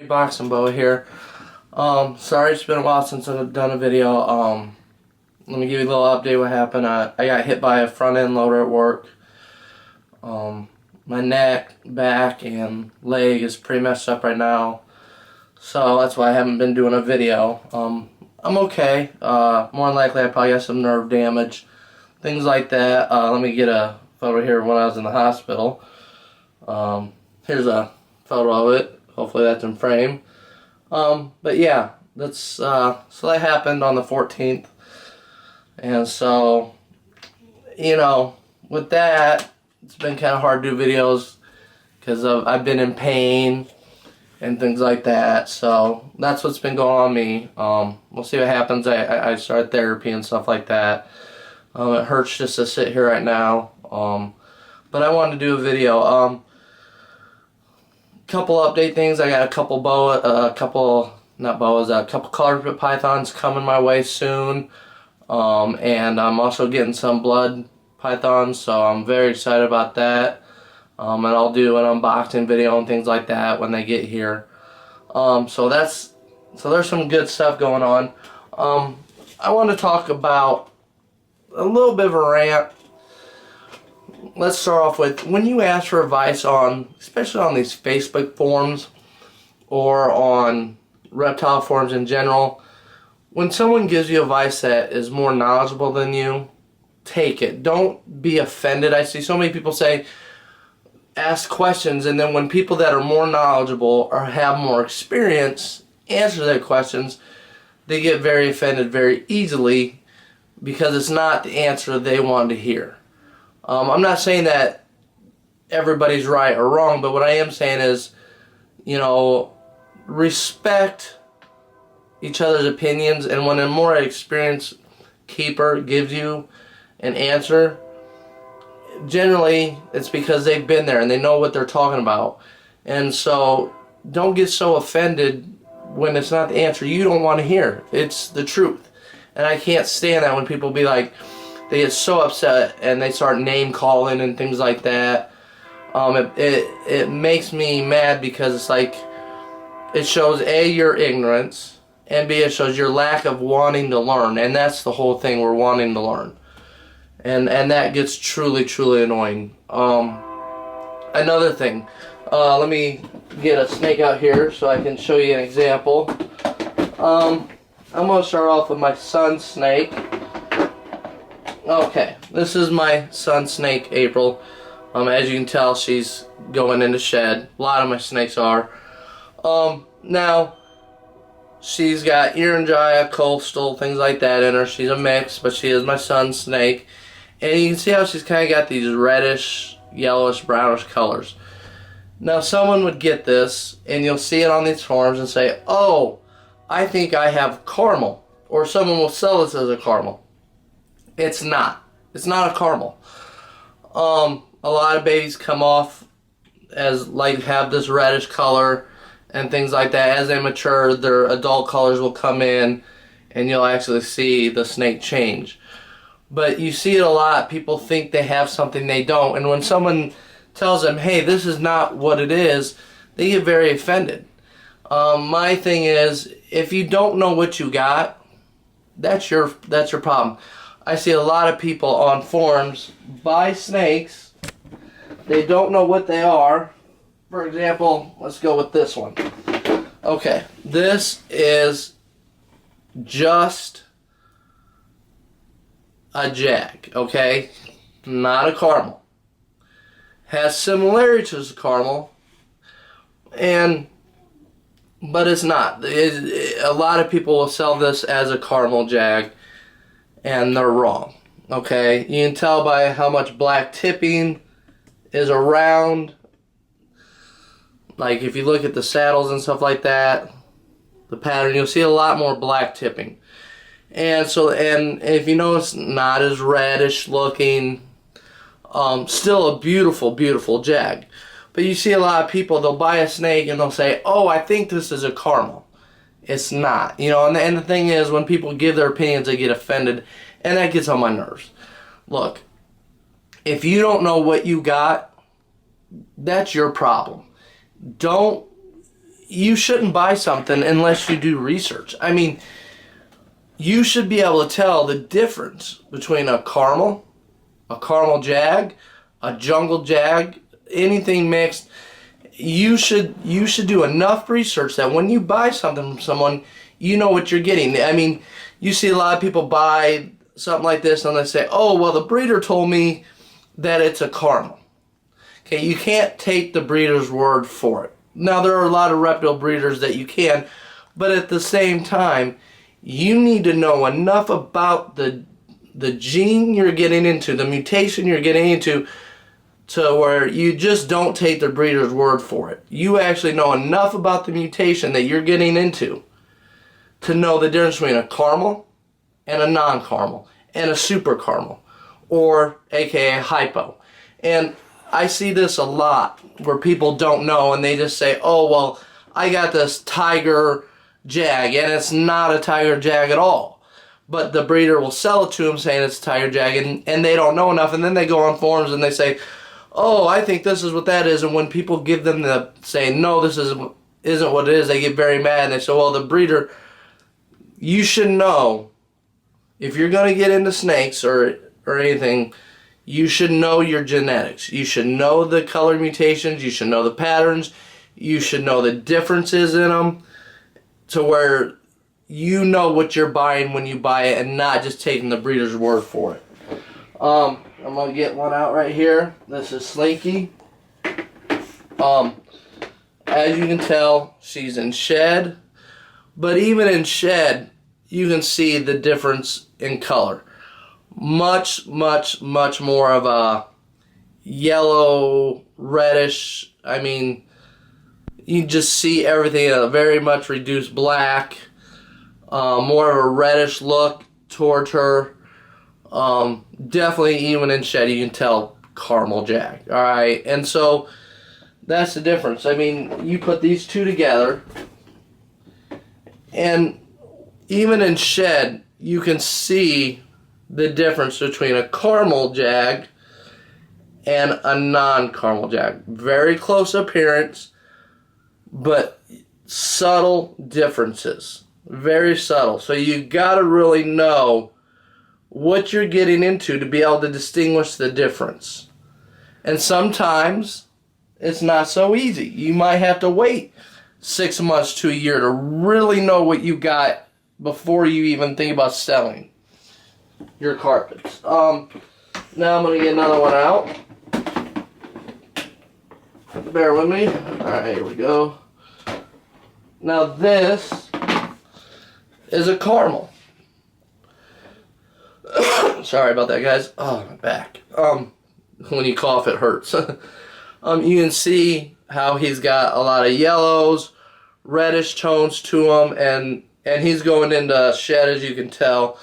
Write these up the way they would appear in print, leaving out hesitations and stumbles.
Boxing Boa here. Sorry it's been a while since I've done a video. Let me give you a little update what happened. I got hit by a front end loader at work. My neck, back, and leg is pretty messed up right now. So that's why I haven't been doing a video. I'm okay. More than likely I probably got some nerve damage. Things like that. Let me get a photo here of when I was in the hospital. Here's a photo of it. Hopefully that's in frame. But yeah, that's so that happened on the 14th. And so, with that, it's been kind of hard to do videos because I've been in pain and things like that. So that's what's been going on me. We'll see what happens. I start therapy and stuff like that. It hurts just to sit here right now. But I wanted to do a video. Couple update things. I got a couple color pythons coming my way soon. And I'm also getting some blood pythons, so I'm very excited about that. And I'll do an unboxing video and things like that when they get here. So there's some good stuff going on. I want to talk about a little bit of a rant. Let's start off with, when you ask for advice on, especially on these Facebook forums or on reptile forums in general, when someone gives you advice that is more knowledgeable than you, take it. Don't be offended. I see so many people say, ask questions, and then when people that are more knowledgeable or have more experience answer their questions, they get very offended very easily because it's not the answer they want to hear. I'm not saying that everybody's right or wrong, but what I am saying is, respect each other's opinions, and when a more experienced keeper gives you an answer, generally it's because they've been there and they know what they're talking about. And so don't get so offended when it's not the answer you don't want to hear. It's the truth. And I can't stand that when people be like, they get so upset and they start name calling and things like that. It makes me mad because it's like, it shows A, your ignorance, and B, it shows your lack of wanting to learn. And that's the whole thing, we're wanting to learn. And that gets truly, truly annoying. Another thing, let me get a snake out here so I can show you an example. I'm going to start off with my son's snake. Okay, this is my son's snake, April. As you can tell, she's going into shed. A lot of my snakes are. Now, she's got Erangia, coastal, things like that in her. She's a mix, but she is my son's snake. And you can see how she's kind of got these reddish, yellowish, brownish colors. Now, someone would get this, and you'll see it on these forums and say, oh, I think I have caramel. Or someone will sell this as a caramel. It's not. It's not a caramel. A lot of babies come off as have this reddish color and things like that. As they mature, their adult colors will come in and you'll actually see the snake change. But you see it a lot. People think they have something they don't. And when someone tells them, hey, this is not what it is, they get very offended. My thing is, if you don't know what you got, that's your problem. I see a lot of people on forums buy snakes. They don't know what they are. For example, let's go with this one. Okay, this is just a jag, okay? Not a caramel. Has similarity to a caramel, but it's not. A lot of people will sell this as a caramel jag, and they're wrong. Okay, you can tell by how much black tipping is around. Like if you look at the saddles and stuff like that, the pattern, you'll see a lot more black tipping. And if you notice, not as reddish looking, still a beautiful, beautiful jag. But you see a lot of people, they'll buy a snake and they'll say, oh, I think this is a caramel. It's not. And the thing is, when people give their opinions, they get offended, and that gets on my nerves. Look, if you don't know what you got, that's your problem. Don't you shouldn't buy something unless you do research. I mean, you should be able to tell the difference between a caramel jag, a jungle jag, anything mixed. You should do enough research that when you buy something from someone, you know what you're getting. I mean, you see a lot of people buy something like this and they say, oh, well, the breeder told me that it's a caramel. Okay, you can't take the breeder's word for it. Now, there are a lot of reputable breeders that you can, but at the same time, you need to know enough about the gene you're getting into, the mutation you're getting into, to where you just don't take the breeder's word for it. You actually know enough about the mutation that you're getting into to know the difference between a caramel and a non-caramel and a super caramel, or aka hypo. And I see this a lot where people don't know and they just say, oh, well, I got this tiger jag and it's not a tiger jag at all. But the breeder will sell it to them saying it's a tiger jag, and they don't know enough, and then they go on forums and they say, oh, I think this is what that is, and when people give them the say, no, this isn't what it is, they get very mad and they say, well, the breeder, you should know, if you're going to get into snakes or anything, you should know your genetics. You should know the color mutations, you should know the patterns, you should know the differences in them, to where you know what you're buying when you buy it and not just taking the breeder's word for it. I'm going to get one out right here. This is Slinky. As you can tell, she's in shed. But even in shed, you can see the difference in color. Much, much, much more of a yellow, reddish. I mean, you just see everything in a very much reduced black. More of a reddish look towards her. Definitely even in shed you can tell caramel jag. Alright, and so that's the difference. I mean, you put these two together, and even in shed you can see the difference between a caramel jag and a non-caramel jag. Very close appearance, but subtle differences. Very subtle. So you gotta really know what you're getting into to be able to distinguish the difference. And sometimes it's not so easy. You might have to wait 6 months to a year to really know what you got before you even think about selling your carpets. Now I'm going to get another one out. Bear with me. Alright, here we go. Now this is a caramel. Sorry about that, guys. Oh, my back. When you cough, it hurts. You can see how he's got a lot of yellows, reddish tones to him, and he's going into shed, as you can tell.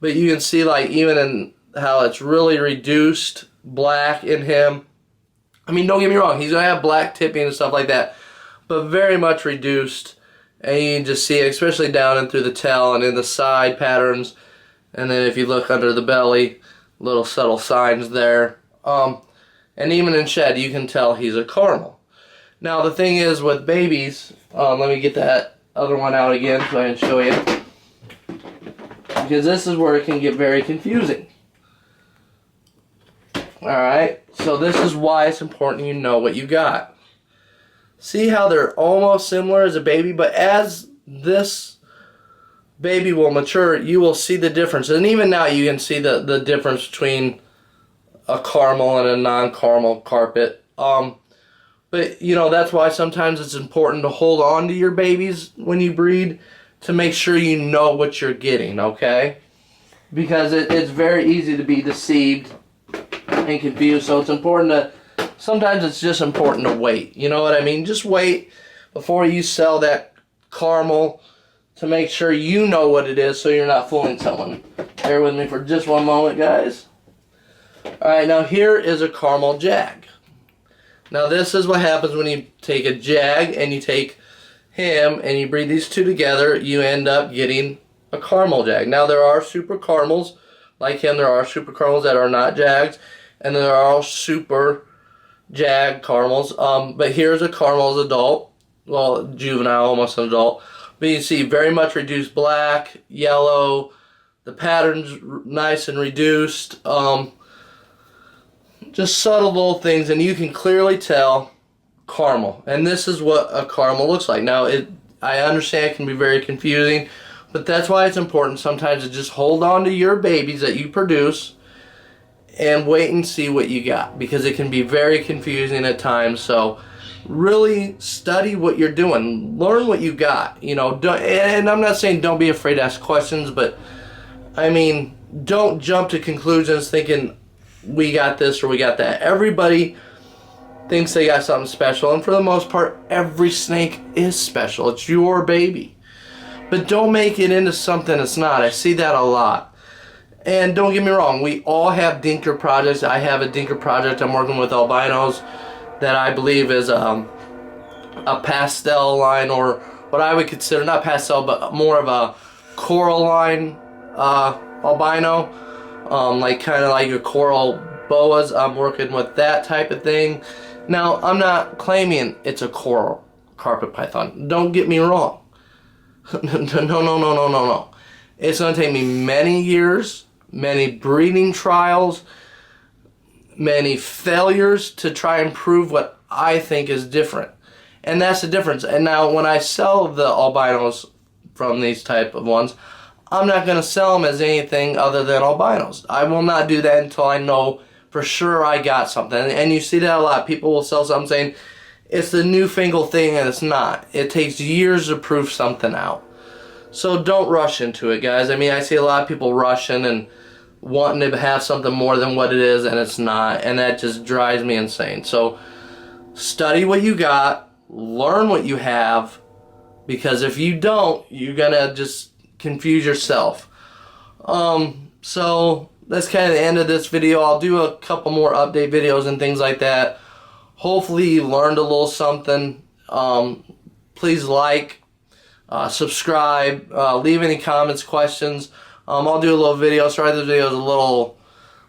But you can see, like, even in how it's really reduced black in him. I mean, don't get me wrong, he's going to have black tipping and stuff like that, but very much reduced. And you can just see it, especially down and through the tail and in the side patterns. And then if you look under the belly, little subtle signs there. And even in shed, you can tell he's a caramel. Now, the thing is with babies, let me get that other one out again so I can show you. Because this is where it can get very confusing. Alright, so this is why it's important you know what you got. See how they're almost similar as a baby, but as this baby will mature, you will see the difference. And even now you can see the difference between a caramel and a non-caramel carpet. But, you know, that's why sometimes it's important to hold on to your babies when you breed to make sure you know what you're getting, okay? Because it's very easy to be deceived and confused, so it's important to, sometimes it's just important to wait. You know what I mean? Just wait before you sell that caramel to make sure you know what it is so you're not fooling someone. Bear with me for just one moment, guys. Alright, now here is a caramel jag. Now this is what happens when you take a jag and you take him and you breed these two together, you end up getting a caramel jag. Now there are super caramels like him, there are super caramels that are not jags, and there are super jag caramels. But here's a caramel as adult, well, juvenile, almost an adult. But you see very much reduced black, yellow, the pattern's nice and reduced. Just subtle little things, and you can clearly tell caramel. And this is what a caramel looks like. Now, I understand it can be very confusing, but that's why it's important sometimes to just hold on to your babies that you produce and wait and see what you got, because it can be very confusing at times. So really study what you're doing, learn what you got, you know. And I'm not saying don't be afraid to ask questions, but I mean, don't jump to conclusions thinking we got this or we got that. Everybody thinks they got something special, and for the most part every snake is special. It's your baby, but don't make it into something it's not. I see that a lot. And don't get me wrong, we all have dinker projects. I have a dinker project I'm working with albinos that I believe is a pastel line, or what I would consider not pastel but more of a coral line albino, like kind of like your coral boas. I'm working with that type of thing. Now, I'm not claiming it's a coral carpet python. Don't get me wrong. No. It's going to take me many years, many breeding trials, many failures to try and prove what I think is different. And that's the difference. And now when I sell the albinos from these type of ones, I'm not going to sell them as anything other than albinos. I will not do that until I know for sure I got something. And you see that a lot. People will sell something saying it's the newfangled thing, and it's not. It takes years to prove something out. So don't rush into it, guys. I mean, I see a lot of people rushing and wanting to have something more than what it is, and it's not. And that just drives me insane. So study what you got. Learn what you have. Because if you don't, you're going to just confuse yourself. So that's kind of the end of this video. I'll do a couple more update videos and things like that. Hopefully you learned a little something. Please like, subscribe, leave any comments, questions. I'll do a little video. Sorry this video is a little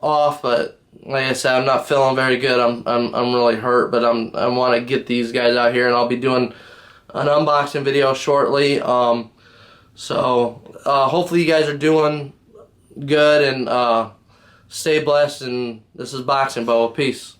off, but like I said, I'm not feeling very good. I'm really hurt, but I want to get these guys out here, and I'll be doing an unboxing video shortly. So hopefully you guys are doing good, and stay blessed. And this is Boxing Bo. Peace.